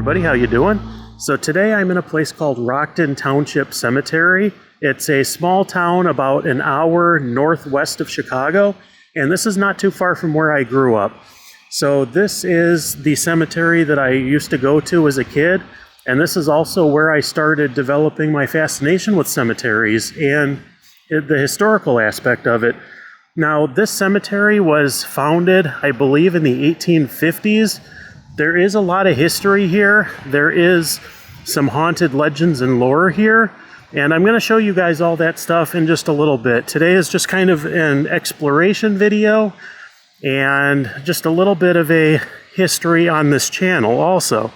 everybody, how you doing? So today I'm in a place called Rockton Township Cemetery. It's a small town about an hour northwest of Chicago, and this is not too far from where I grew up. So this is the cemetery that I used to go to as a kid, and this is also where I started developing my fascination with cemeteries and the historical aspect of it. Now, this cemetery was founded, I believe, in the 1850s. There is a lot of history here. There is some haunted legends and lore here, and I'm going to show you guys all that stuff in just a little bit. Today is just kind of an exploration video and just a little bit of a history on this channel also.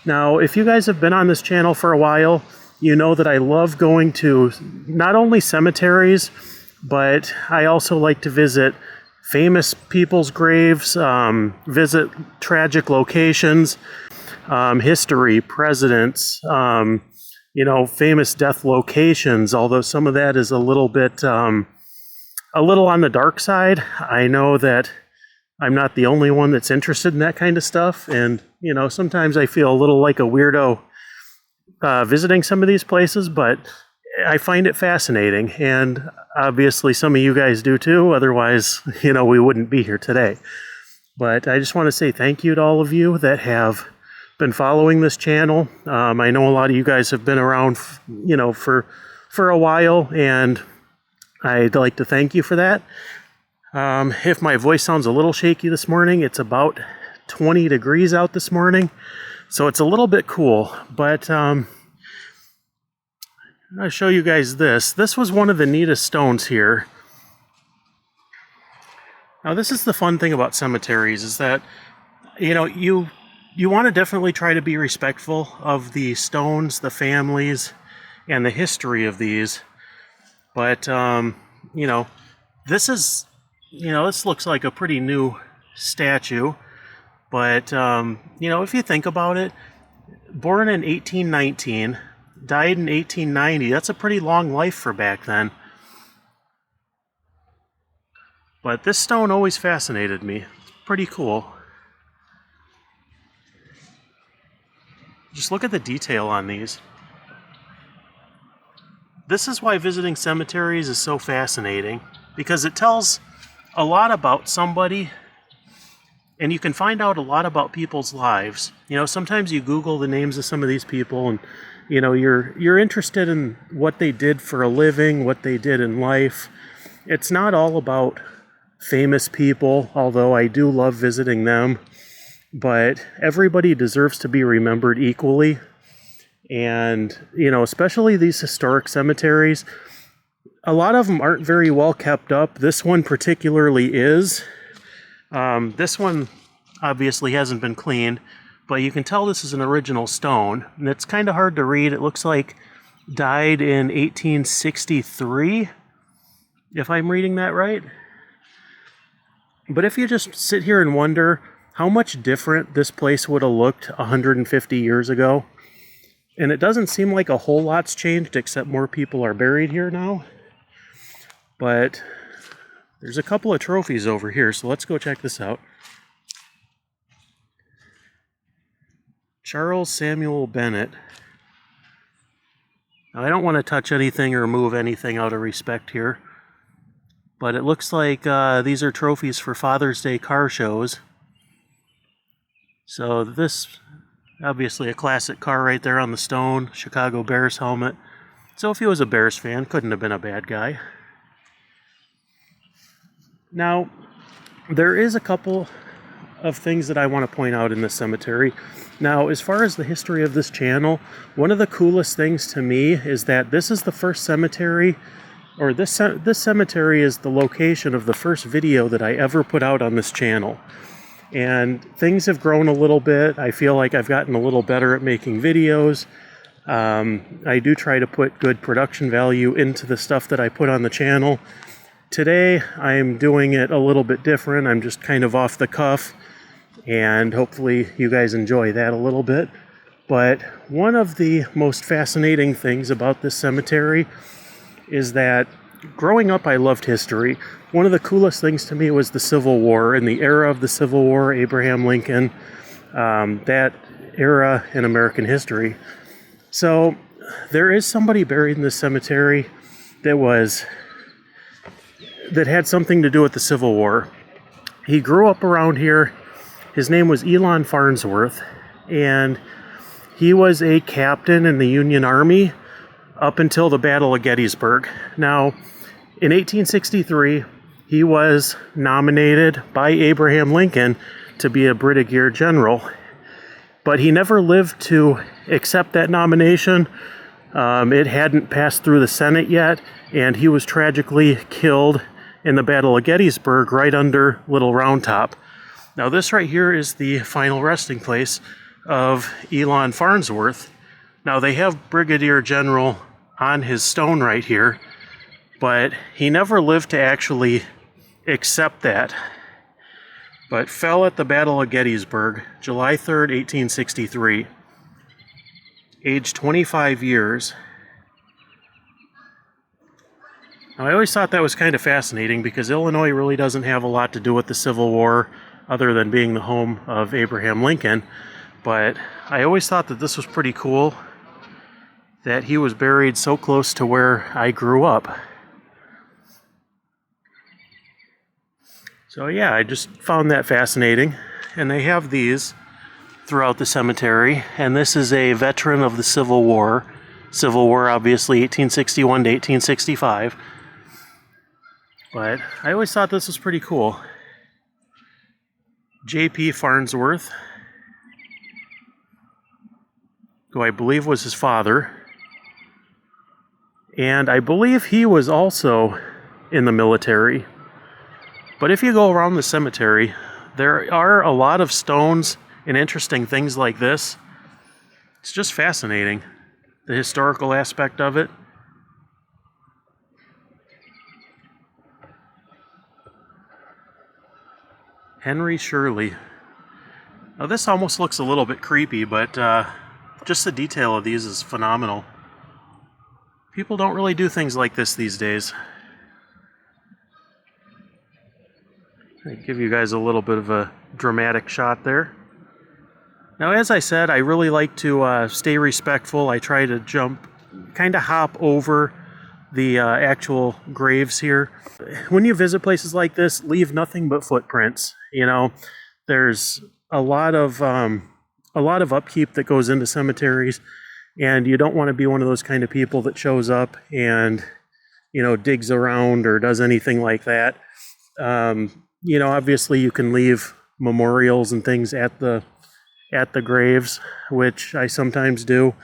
Now, if you guys have been on this channel for a while, you know that I love going to not only cemeteries, but I also like to visit famous people's graves, visit tragic locations, history, presidents, famous death locations, although some of that is a little on the dark side. I know that I'm not the only one that's interested in that kind of stuff, and, sometimes I feel a little like a weirdo visiting some of these places, but I find it fascinating, and obviously some of you guys do too, otherwise, we wouldn't be here today. But I just want to say thank you to all of you that have been following this channel. I know a lot of you guys have been around, for a while, and I'd like to thank you for that. If my voice sounds a little shaky this morning, it's about 20 degrees out this morning, so it's a little bit cool, but I'll show you guys this. This was one of the neatest stones here. Now, this is the fun thing about cemeteries, is that, you want to definitely try to be respectful of the stones, the families, and the history of these. But, this looks like a pretty new statue. But, if you think about it, born in 1819, died in 1890. That's a pretty long life for back then. But this stone always fascinated me. It's pretty cool. Just look at the detail on these. This is why visiting cemeteries is so fascinating, because it tells a lot about somebody, and you can find out a lot about people's lives. Sometimes you Google the names of some of these people, and you're interested in what they did for a living, what they did in life. It's not all about famous people, although I do love visiting them, but everybody deserves to be remembered equally. And, especially these historic cemeteries, a lot of them aren't very well kept up. This one particularly is. This one obviously hasn't been cleaned, but you can tell this is an original stone, and it's kind of hard to read. It looks like died in 1863, if I'm reading that right. But if you just sit here and wonder how much different this place would have looked 150 years ago, and it doesn't seem like a whole lot's changed except more people are buried here now. But there's a couple of trophies over here, so let's go check this out. Charles Samuel Bennett. Now, I don't want to touch anything or move anything out of respect here, but it looks like these are trophies for Father's Day car shows. So this, obviously a classic car right there on the stone, Chicago Bears helmet. So if he was a Bears fan, couldn't have been a bad guy. Now, there is a couple of things that I want to point out in this cemetery. Now, as far as the history of this channel, one of the coolest things to me is that this is the first cemetery, or this cemetery is the location of the first video that I ever put out on this channel. And things have grown a little bit. I feel like I've gotten a little better at making videos. I do try to put good production value into the stuff that I put on the channel. Today, I'm doing it a little bit different. I'm just kind of off the cuff, and hopefully you guys enjoy that a little bit. But one of the most fascinating things about this cemetery is that growing up, I loved history. One of the coolest things to me was the Civil War. In the era of the Civil War, Abraham Lincoln, that era in American history. So there is somebody buried in this cemetery that had something to do with the Civil War. He grew up around here. His name was Elon Farnsworth, and he was a captain in the Union Army up until the Battle of Gettysburg. Now, in 1863, he was nominated by Abraham Lincoln to be a brigadier general, but he never lived to accept that nomination. It hadn't passed through the Senate yet, and he was tragically killed in the Battle of Gettysburg right under Little Round Top. Now, this right here is the final resting place of Elon Farnsworth. Now, they have Brigadier General on his stone right here, but he never lived to actually accept that, but fell at the Battle of Gettysburg, July 3rd, 1863, aged 25 years. Now, I always thought that was kind of fascinating because Illinois really doesn't have a lot to do with the Civil War other than being the home of Abraham Lincoln, but I always thought that this was pretty cool that he was buried so close to where I grew up. So yeah, I just found that fascinating. And they have these throughout the cemetery. And this is a veteran of the Civil War. Civil War, obviously, 1861 to 1865. But I always thought this was pretty cool. J.P. Farnsworth, who I believe was his father. And I believe he was also in the military. But if you go around the cemetery, there are a lot of stones and interesting things like this. It's just fascinating, the historical aspect of it. Henry Shirley. Now this almost looks a little bit creepy, but just the detail of these is phenomenal. People don't really do things like this these days. I give you guys a little bit of a dramatic shot there. Now, as I said, I really like to stay respectful. I try to kind of hop over the actual graves here. When you visit places like this, leave nothing but footprints. You know, there's a lot of upkeep that goes into cemeteries, and you don't want to be one of those kind of people that shows up and, you know, digs around or does anything like that. You know, obviously you can leave memorials and things at the graves, which I sometimes do.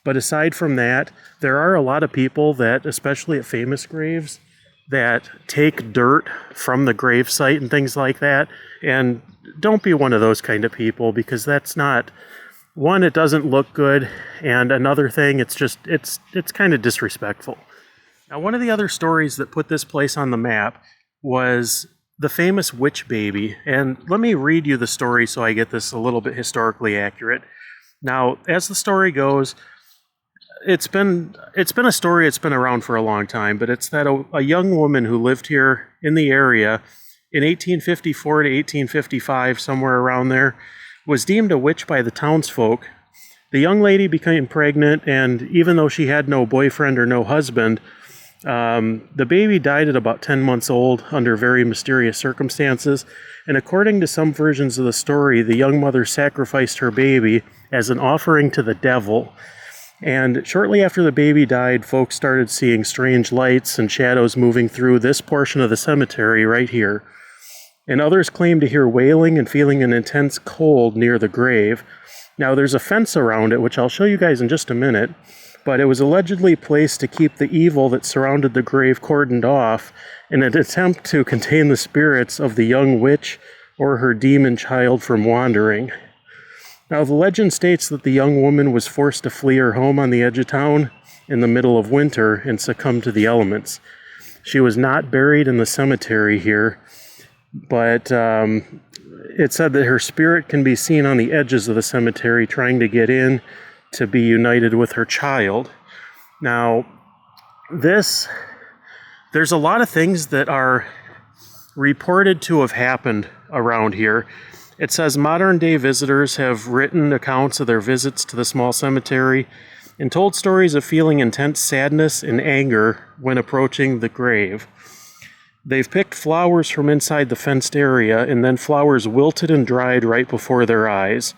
But aside from that, there are a lot of people that, especially at famous graves, that take dirt from the gravesite and things like that. And don't be one of those kind of people, because that's not, one, it doesn't look good, and another thing, it's kind of disrespectful. Now, one of the other stories that put this place on the map was the famous witch baby. And let me read you the story so I get this a little bit historically accurate. Now, as the story goes, it's been a story that's been around for a long time, but it's that a young woman who lived here in the area in 1854 to 1855, somewhere around there, was deemed a witch by the townsfolk. The young lady became pregnant, and even though she had no boyfriend or no husband, the baby died at about 10 months old under very mysterious circumstances. And according to some versions of the story, the young mother sacrificed her baby as an offering to the devil. And shortly after the baby died, folks started seeing strange lights and shadows moving through this portion of the cemetery right here. And others claimed to hear wailing and feeling an intense cold near the grave. Now, there's a fence around it, which I'll show you guys in just a minute, but it was allegedly placed to keep the evil that surrounded the grave cordoned off in an attempt to contain the spirits of the young witch or her demon child from wandering. Now, the legend states that the young woman was forced to flee her home on the edge of town in the middle of winter and succumbed to the elements. She was not buried in the cemetery here, but it said that her spirit can be seen on the edges of the cemetery trying to get in to be united with her child. Now, there's a lot of things that are reported to have happened around here. It says modern day visitors have written accounts of their visits to the small cemetery and told stories of feeling intense sadness and anger when approaching the grave. They've picked flowers from inside the fenced area, and then flowers wilted and dried right before their eyes.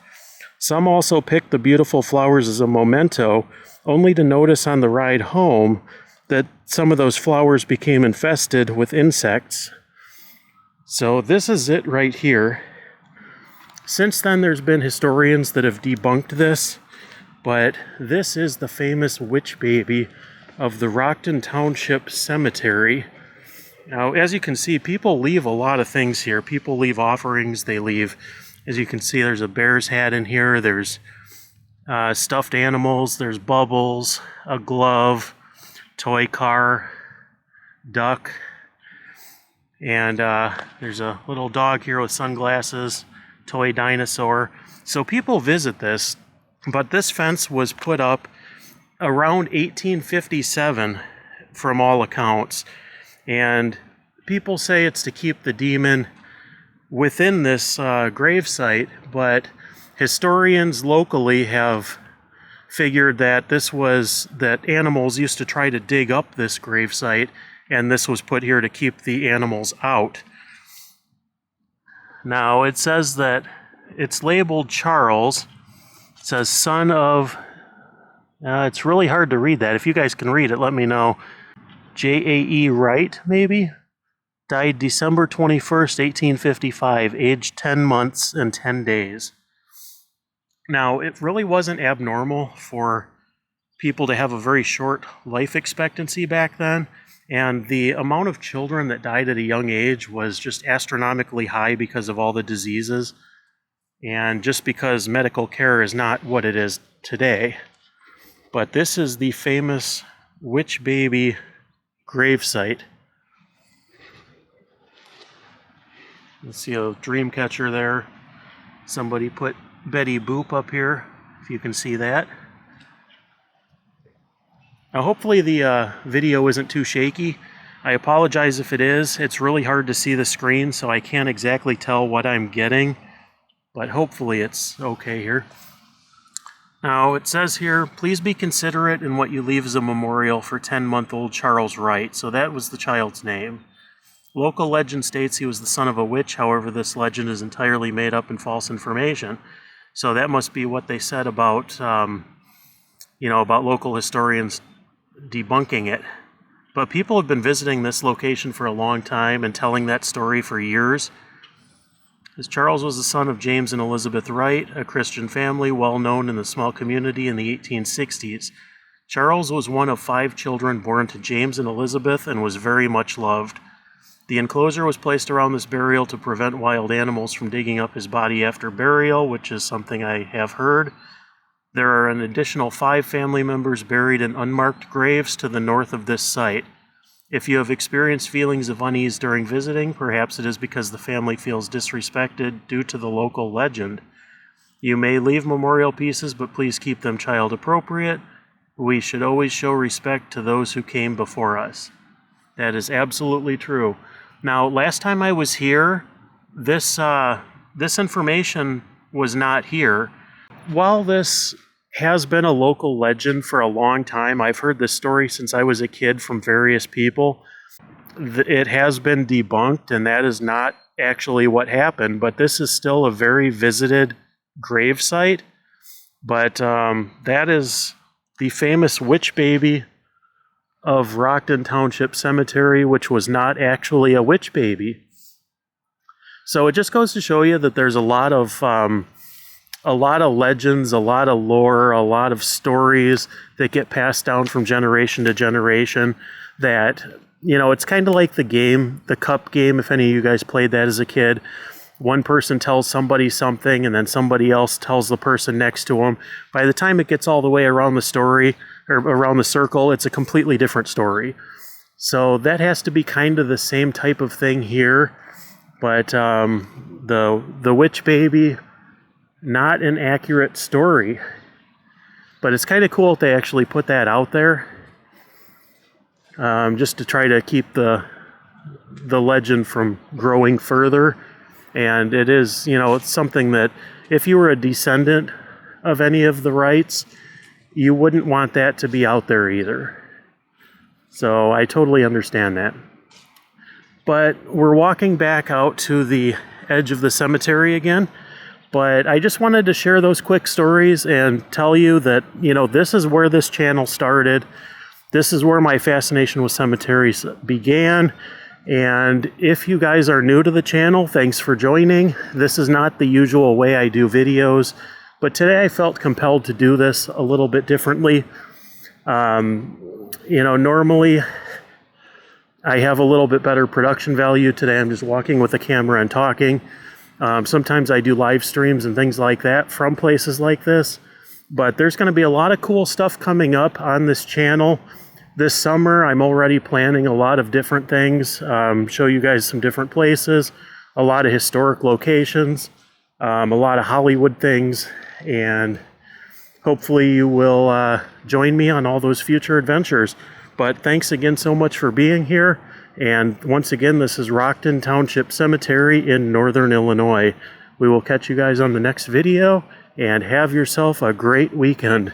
Some also picked the beautiful flowers as a memento, only to notice on the ride home that some of those flowers became infested with insects. So this is it right here. Since then, there's been historians that have debunked this, but this is the famous witch baby of the Rockton Township Cemetery. Now, as you can see, people leave a lot of things here. People leave offerings. They leave, as you can see, there's a bear's hat in here. There's stuffed animals. There's bubbles, a glove, toy car, duck, and there's a little dog here with sunglasses, toy dinosaur. So people visit this, but this fence was put up around 1857 from all accounts. And people say it's to keep the demon within this gravesite, but historians locally have figured that that animals used to try to dig up this gravesite, and this was put here to keep the animals out. Now, it says that it's labeled Charles. It says son of... it's really hard to read that. If you guys can read it, let me know. J.A.E. Wright, maybe? Died December 21st, 1855, aged 10 months and 10 days. Now, it really wasn't abnormal for people to have a very short life expectancy back then, and the amount of children that died at a young age was just astronomically high because of all the diseases, and just because medical care is not what it is today. But this is the famous witch baby gravesite. You see a dream catcher there. Somebody put Betty Boop up here, if you can see that. Now, hopefully the video isn't too shaky. I apologize if it is. It's really hard to see the screen, so I can't exactly tell what I'm getting, but hopefully it's okay here. Now, it says here, please be considerate in what you leave as a memorial for 10-month-old Charles Wright. So that was the child's name. Local legend states he was the son of a witch. However, this legend is entirely made up and false information. So that must be what they said about, about local historians debunking it. But people have been visiting this location for a long time and telling that story for years. As Charles was the son of James and Elizabeth Wright, a Christian family well known in the small community in the 1860s. Charles was one of 5 children born to James and Elizabeth and was very much loved. The enclosure was placed around this burial to prevent wild animals from digging up his body after burial, which is something I have heard. There are an additional 5 family members buried in unmarked graves to the north of this site. If you have experienced feelings of unease during visiting, perhaps it is because the family feels disrespected due to the local legend. You may leave memorial pieces, but please keep them child appropriate. We should always show respect to those who came before us. That is absolutely true. Now, last time I was here, this information was not here. While this has been a local legend for a long time, I've heard this story since I was a kid from various people. It has been debunked, and that is not actually what happened, but this is still a very visited grave site. But that is the famous witch baby of Rockton Township Cemetery, which was not actually a witch baby. So it just goes to show you that there's a lot of legends, a lot of lore, a lot of stories that get passed down from generation to generation that, it's kind of like the game, the cup game, if any of you guys played that as a kid. One person tells somebody something, and then somebody else tells the person next to them. By the time it gets all the way around the story, or around the circle, it's a completely different story. So that has to be kind of the same type of thing here. But the witch baby, not an accurate story. But it's kind of cool if they actually put that out there, just to try to keep the legend from growing further. And it is, you know, it's something that if you were a descendant of any of the Wrights, you wouldn't want that to be out there either. So I totally understand that. But we're walking back out to the edge of the cemetery again. But I just wanted to share those quick stories and tell you that, you know, this is where this channel started. This is where my fascination with cemeteries began. And if you guys are new to the channel, thanks for joining. This is not the usual way I do videos, but today I felt compelled to do this a little bit differently. You know, normally I have a little bit better production value. Today I'm just walking with a camera and talking. Sometimes I do live streams and things like that from places like this. But there's going to be a lot of cool stuff coming up on this channel. This summer, I'm already planning a lot of different things. Show you guys some different places, a lot of historic locations, a lot of Hollywood things, and hopefully you will join me on all those future adventures. But thanks again so much for being here. And once again, this is Rockton Township Cemetery in Northern Illinois. We will catch you guys on the next video, and have yourself a great weekend.